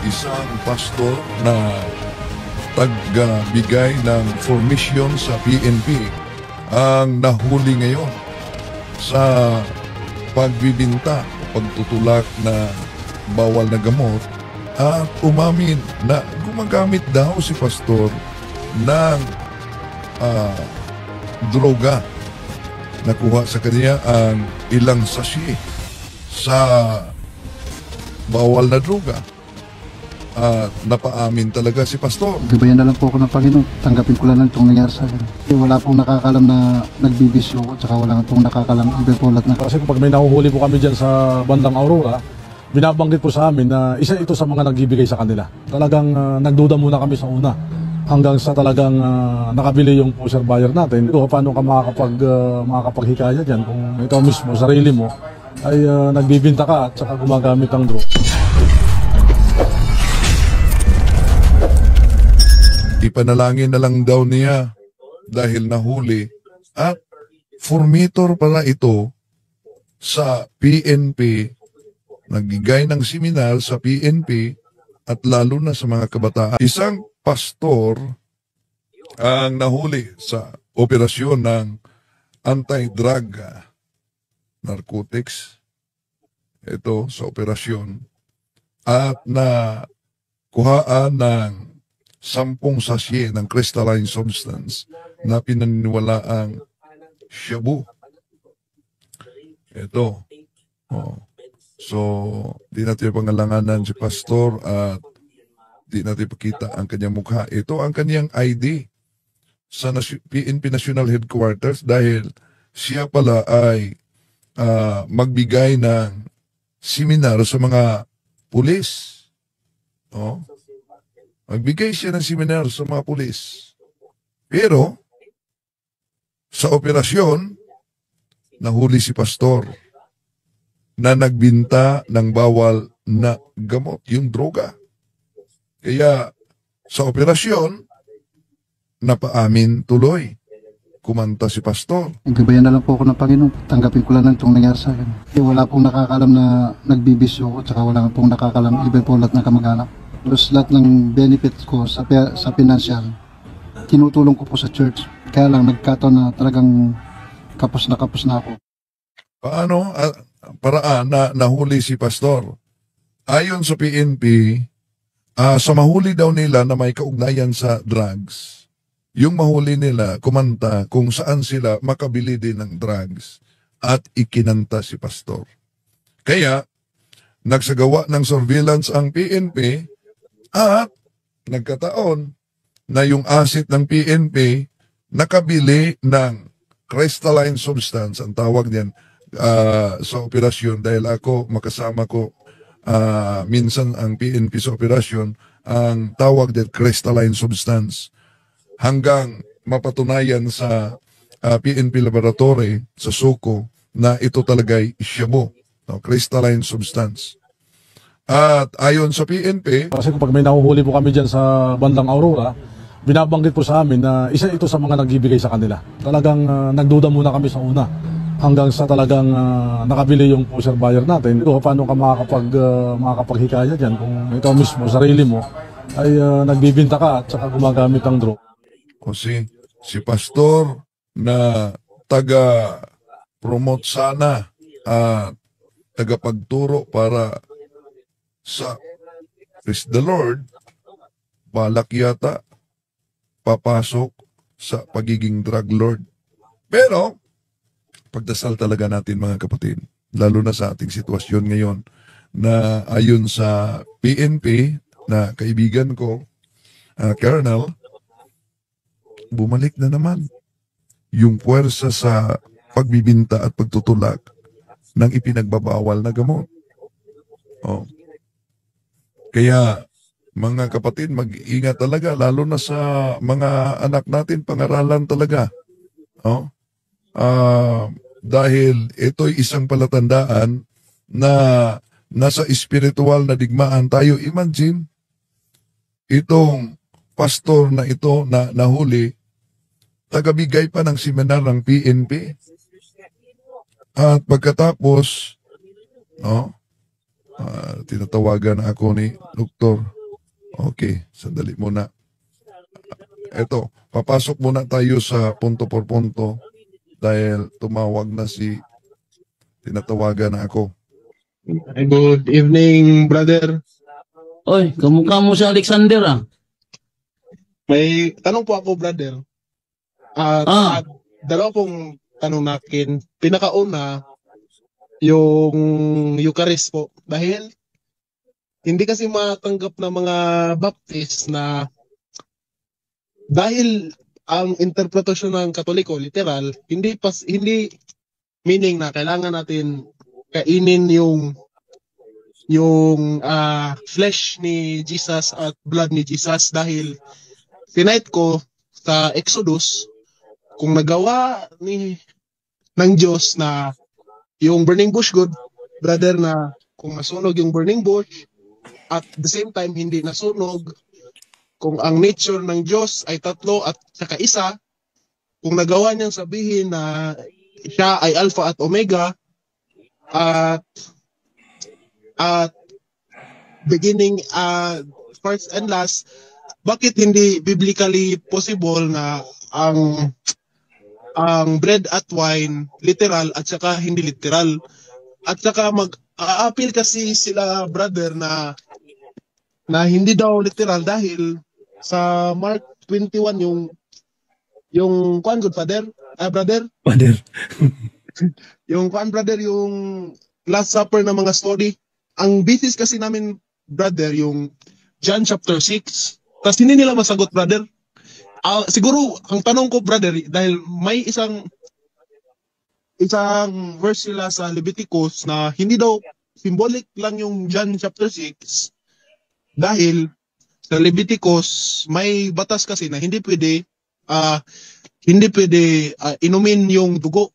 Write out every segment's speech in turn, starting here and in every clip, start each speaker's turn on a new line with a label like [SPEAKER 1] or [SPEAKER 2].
[SPEAKER 1] isang pastor na tagbigay ng formation sa PNP ang nahuli ngayon sa pagbibinta o pagtutulak na bawal na gamot at umamin na gumagamit daw si pastor ng droga. Nakuha sa kanya ang ilang sachet sa bawal na droga. At napaamin talaga si pastor.
[SPEAKER 2] Gabayan na lang po ako ng Panginoon. Tanggapin ko lang itong nangyari sa akin. Wala pong nakakalam na nagbibisyo ko, tsaka wala pong nakakalam ibepolat na.
[SPEAKER 3] Kasi pag may nahuhuli po kami dyan sa bandang Aurora, binabanggit po sa amin na isa ito sa mga nagbibigay sa kanila. Talagang nagduda muna kami sa una hanggang sa talagang nakabili yung pusher buyer natin. Ito, paano ka makakapaghikaya dyan kung ikaw mismo, sarili mo, ay nagbibinta ka at saka gumagamit ng drug.
[SPEAKER 1] Ipanalangin na lang daw niya dahil nahuli at formator pala ito sa PNP, nagbigay ng seminar sa PNP at lalo na sa mga kabataan. Isang pastor ang nahuli sa operasyon ng anti-drug narcotics. Ito sa operasyon at nakuhaan ng 10 sachet ng crystalline substance na pinaniniwalaang shabu. Ito. Oh. So, di natin pangalanganan si pastor at di natin pakita ang kanyang mukha. Ito ang kanyang ID sa PNP National Headquarters dahil siya pala ay magbigay ng seminar sa mga pulis. Oh. Magbigay siya ng seminar sa mga pulis. Pero, sa operasyon, nahuli si pastor na nagbinta ng bawal na gamot, yung droga. Kaya, sa operasyon, napaamin tuloy. Kumanta si pastor.
[SPEAKER 2] Gabayan na lang po ako ng Panginoon. Tanggapin ko lang itong nangyari sa akin. Wala pong nakakalam na nagbibisyo ko, tsaka wala pong nakakalam ibepolat na kamag-anak. Plus lahat ng benefits ko sa financial, tinutulong ko po sa church. Kaya lang nagkataon na talagang kapos na ako.
[SPEAKER 1] Paano paraan na nahuli si pastor? Ayon sa PNP, sa mahuli daw nila na may kaugnayan sa drugs, yung mahuli nila kumanta kung saan sila makabili din ng drugs at ikinanta si pastor. Kaya, nagsagawa ng surveillance ang PNP at nagkataon na yung asset ng PNP nakabili ng crystalline substance, ang tawag niyan sa operasyon, dahil ako makasama ko minsan ang PNP sa operasyon, ang tawag din crystalline substance. Hanggang mapatunayan sa PNP laboratory sa Suco na ito talaga'y shabu, crystalline substance. At ayon sa PNP,
[SPEAKER 3] kasi pag may nahuhuli po kami dyan sa bandang Aurora, binabanggit po sa amin na isa ito sa mga nagbibigay sa kanila. Talagang nagduda muna kami sa una hanggang sa talagang nakabili yung pusher buyer natin. Ito, paano ka makakapaghikaya dyan kung ikaw mismo, sarili mo, ay nagbibinta ka at saka gumagamit ng drug.
[SPEAKER 1] Kasi si pastor na taga-promote sana at taga-pagturo para sa praise the Lord, balak yata papasok sa pagiging drug lord. Pero, pagdasal talaga natin mga kapatid, lalo na sa ating sitwasyon ngayon, na ayon sa PNP na kaibigan ko, Colonel, bumalik na naman yung puwersa sa pagbibinta at pagtutulak ng ipinagbabawal na gamot. Oh. Kaya, mga kapatid, mag-ingat talaga, lalo na sa mga anak natin, pangaralan talaga. Oh? Dahil ito'y isang palatandaan na nasa espiritual na digmaan tayo. Imagine, itong pastor na ito na nahuli, tagabigay pa ng seminar ng PNP. At pagkatapos, tinatawagan ako ni Doktor. Okay, sandali muna. Eto, papasok muna tayo sa punto por punto dahil tumawag na tinatawagan na ako.
[SPEAKER 4] Good evening, brother.
[SPEAKER 5] Oy, kamukha mo si Alexander ah.
[SPEAKER 4] May tanong po ako, brother. Dalawa pong tanong natin. Pinakauna, yung Eucharist po. Dahil hindi kasi matanggap ng mga Baptist na dahil ang interpretasyon ng Katoliko literal, hindi meaning na kailangan natin kainin yung flesh ni Jesus at blood ni Jesus dahil tinight ko sa Exodus kung nagawa ng Diyos na yung burning bush good, brother, na kung nasunog yung burning bush at the same time hindi nasunog, kung ang nature ng Diyos ay tatlo at saka isa, kung nagawa niyang sabihin na siya ay Alpha at Omega at beginning, first and last, bakit hindi biblically possible na ang bread at wine literal at saka hindi literal? At saka mag-a-appeal kasi sila, brother, na hindi daw literal dahil sa Mark 21 yung kuan, good father, brother, yung kuan, brother, yung Last Supper na mga story. Ang basis kasi namin, brother, yung John chapter 6. Tapos hindi nila masagot, brother. Siguro ang tanong ko, brother, dahil may isang verse sila sa Leviticus na hindi daw symbolic lang yung John chapter 6 dahil sa Leviticus may batas kasi na hindi pwede inumin yung dugo.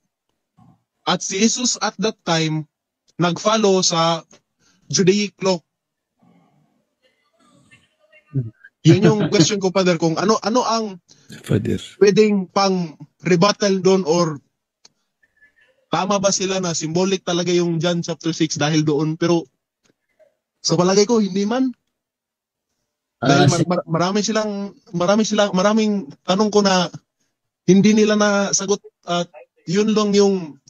[SPEAKER 4] At si Jesus at that time nag-follow sa Judaic law. Yun yung question ko, Father, kung ano ang pwedeng pang rebuttal doon, or tama ba sila na symbolic talaga yung John chapter 6 dahil doon, pero sa palagay ko hindi man. Dahil maraming tanong ko na hindi nila nasagot, at yun lang yung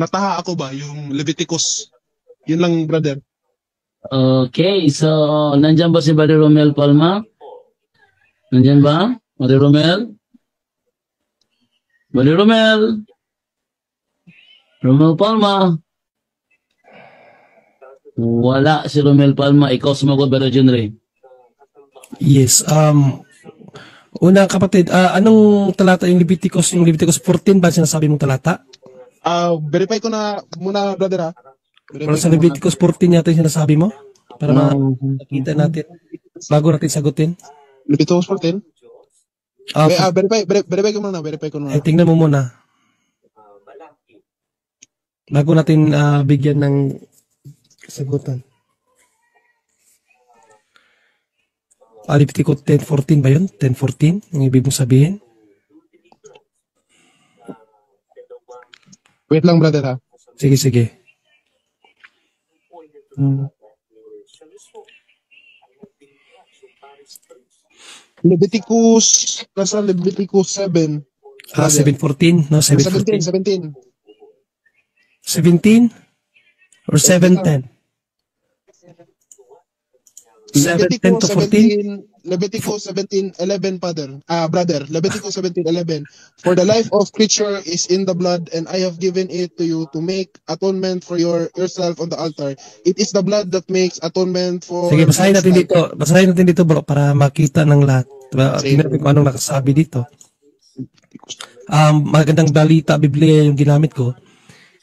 [SPEAKER 4] nataha ako ba, yung Leviticus. Yun lang, brother.
[SPEAKER 5] Okay, so nandyan ba si Brother Romel Palma? Nandyan ba? Brother Romel? Brother Romel? Romel Palma? Wala si Romel Palma. Ikaw sumagot, Brother John Ray.
[SPEAKER 6] Yes. Una, kapatid, anong talata yung Leviticus? Yung Leviticus 14 ba sinasabi mong talata?
[SPEAKER 4] Verify ko na muna, brother, ha?
[SPEAKER 6] Para sa Leviticus 14 yata yung sinasabi mo? Para makita natin bago natin sagutin.
[SPEAKER 4] Leviticus 14? Verify ko muna.
[SPEAKER 6] Ay, tingnan mo muna. Bago natin bigyan ng sagutan. Leviticus 10:14 ba yun? 10:14? Yung ibig mong sabihin?
[SPEAKER 4] Wait lang, brother, ha?
[SPEAKER 6] Sige.
[SPEAKER 4] Leviticus 7.
[SPEAKER 6] 7:14? No, 7:14.
[SPEAKER 4] 17.
[SPEAKER 6] 17? Or 7:10? 7:10 to 14?
[SPEAKER 4] Leviticus 17:11, brother. Leviticus 17:11. For the life of creature is in the blood, and I have given it to you to make atonement for yourself on the altar. It is the blood that makes atonement for...
[SPEAKER 6] Sige, basahin natin dito bro, para makita ng lahat. Tingnan natin kung anong nakasabi dito. Magandang balita, Biblia yung ginamit ko.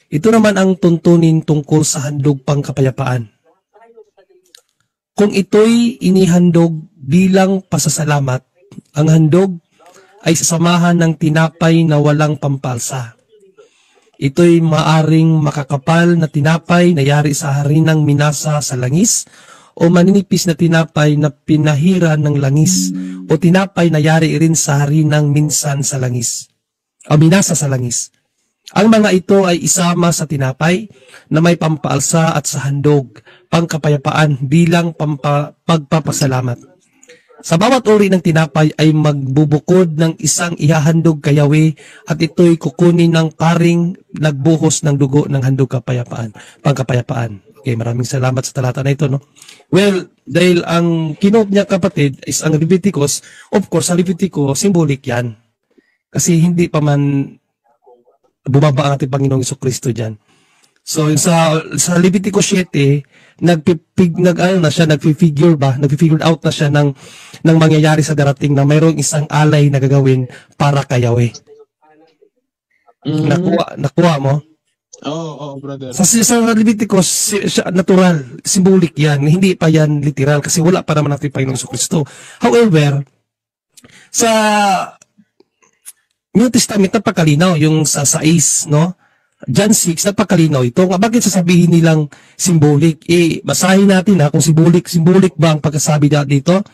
[SPEAKER 6] Ito naman ang tuntunin tungkol sa handog pang kapayapaan. Kung ito'y inihandog bilang pasasalamat, ang handog ay sasamahan ng tinapay na walang pampalsa. Ito'y maaring makakapal na tinapay na yari sa harinang minasa sa langis, o maninipis na tinapay na pinahira ng langis, o tinapay na yari rin sa harinang minsan sa langis, o minasa sa langis. Ang mga ito ay isama sa tinapay na may pampaalsa at sa handog, pangkapayapaan bilang pagpapasalamat. Sa bawat uri ng tinapay ay magbubukod ng isang ihahandog kay Yahweh at ito'y kukunin ng paring nagbuhos ng dugo ng handog pangkapayapaan. Okay, maraming salamat sa talata na ito, no? Well, dahil ang kinote niya kapatid is ang Leviticus, of course, sa Leviticus, symbolic yan. Kasi hindi pa man bumaba ang ating Panginoong Jesucristo dyan. So, sa Leviticus 7, nagfi-figure out na siya ng mangyayari sa darating na mayroong isang alay na gagawin para kay Yahweh. Nakuha mo?
[SPEAKER 4] Oo, brother.
[SPEAKER 6] Sa Leviticus, natural, symbolic yan. Hindi pa yan literal kasi wala pa naman natin Panginoong Jesucristo. However, sa New Testament, napakalinaw yung sa 6, no? John 6, napakalinaw ito. Bakit sasabihin nilang symbolic? Basahin natin kung symbolic ba ang pagkasabi dito?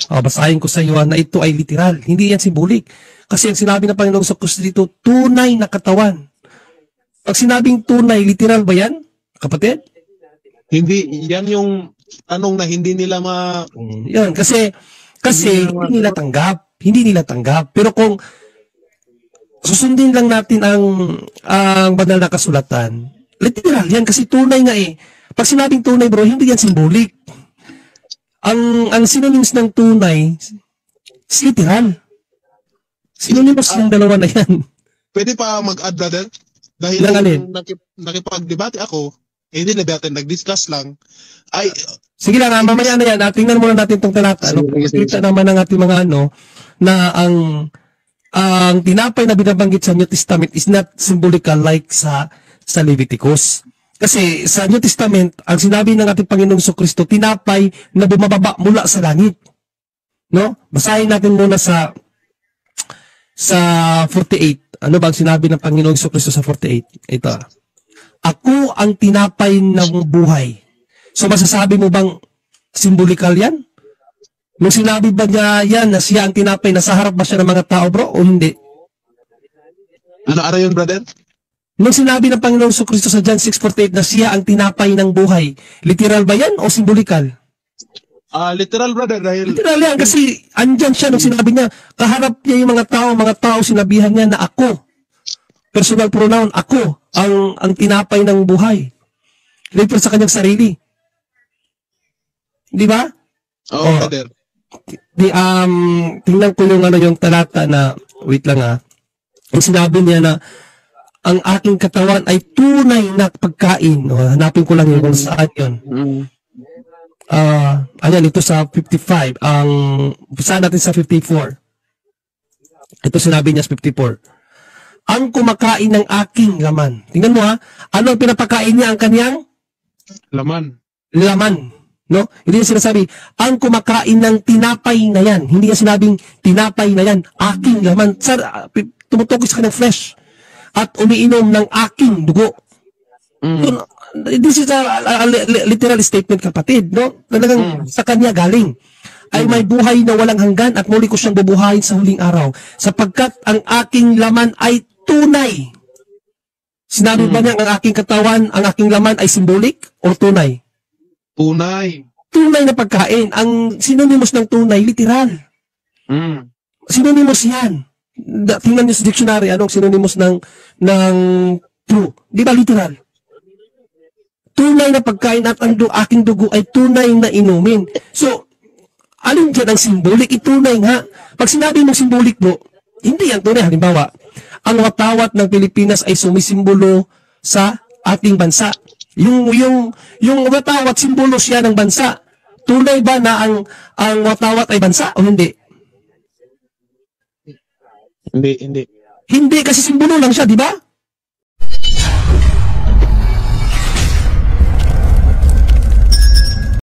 [SPEAKER 6] Basahin ko sa iyo na ito ay literal. Hindi yan symbolic. Kasi ang sinabi ng Panginoong Jesucristo dito, tunay na katawan. Pag sinabing tunay, literal ba yan, kapatid?
[SPEAKER 4] Hindi, yan yung tanong na hindi nila
[SPEAKER 6] Yan, kasi hindi nila tanggap. Pero kung susundin lang natin ang banal na kasulatan, literal yan kasi tunay nga eh. Pag sinabing tunay bro, hindi yan symbolic. Ang synonyms ng tunay is literal. Synonyms ng dalawa na yan.
[SPEAKER 4] Pwede pa mag-add, brother? Dahil nakipag-debate ako, hindi na natin nag-discuss lang.
[SPEAKER 6] Sige lang, mamaya na yan. Tingnan muna natin itong talata. Kita naman ng ating mga na ang tinapay na binabanggit sa New Testament is not symbolical like sa Leviticus. Kasi sa New Testament, ang sinabi ng ating Panginoong Jesucristo, tinapay na bumababa mula sa langit. No? Basahin natin muna sa 48. Ano ba ang sinabi ng Panginoong Jesucristo sa 48? Ito. Ako ang tinapay ng buhay. So masasabi mo bang symbolical yan? Nung sinabi ba niya yan na siya ang tinapay, nasa harap ba siya ng mga tao bro o hindi?
[SPEAKER 4] Ano yun, brother?
[SPEAKER 6] Nung sinabi ng Panginoong Jesucristo sa John 6:48 na siya ang tinapay ng buhay, literal ba yan o symbolical?
[SPEAKER 4] Literal, brother. Dahil
[SPEAKER 6] literal yan kasi andyan siya nung sinabi niya, kaharap niya yung mga tao sinabihan niya na ako. Personal pronoun, ako ang tinapay ng buhay. Refer sa kanyang sarili. Di ba?
[SPEAKER 4] Oo, brother.
[SPEAKER 6] Tingnan ko yung talata na, wait lang ang sinabi niya na, ang aking katawan ay tunay na pagkain. Hanapin ko lang yun kung saan yun. Ayan, ito sa 55. Saan natin sa 54? Ito sinabi niya sa 54. Ang kumakain ng aking laman. Tingnan mo ano ang pinapakain niya ang kanyang?
[SPEAKER 4] Laman.
[SPEAKER 6] No? Hindi niya sinasabi, ang kumakain ng tinapay na yan. Hindi niya sinabing, tinapay na yan, aking laman. Tumutukoy sa kanyang flesh. At umiinom ng aking dugo. This is a literal statement, kapatid. No? Talagang sa kanya galing. Ay may buhay na walang hanggan at muli ko siyang bubuhayin sa huling araw. Sapagkat ang aking laman ay tunay. Sinabi ba niya ang aking katawan, ang aking laman ay symbolic o tunay?
[SPEAKER 4] Tunay.
[SPEAKER 6] Tunay na pagkain. Ang synonymous ng tunay, literal. Synonymous yan. Tingnan niyo sa dictionary, anong synonymous ng true. Di ba literal? Tunay na pagkain at ang aking dugo ay tunay na inumin. So, alin dyan ang symbolic? Itunay nga. Pag sinabi mong symbolic bro, hindi yan tunay. Halimbawa, ang watawat ng Pilipinas ay sumisimbolo sa ating bansa. Yung watawat, simbolo siya ng bansa. Tunay ba na ang watawat ay bansa o hindi?
[SPEAKER 4] Hindi.
[SPEAKER 6] Hindi kasi simbolo lang siya, di ba?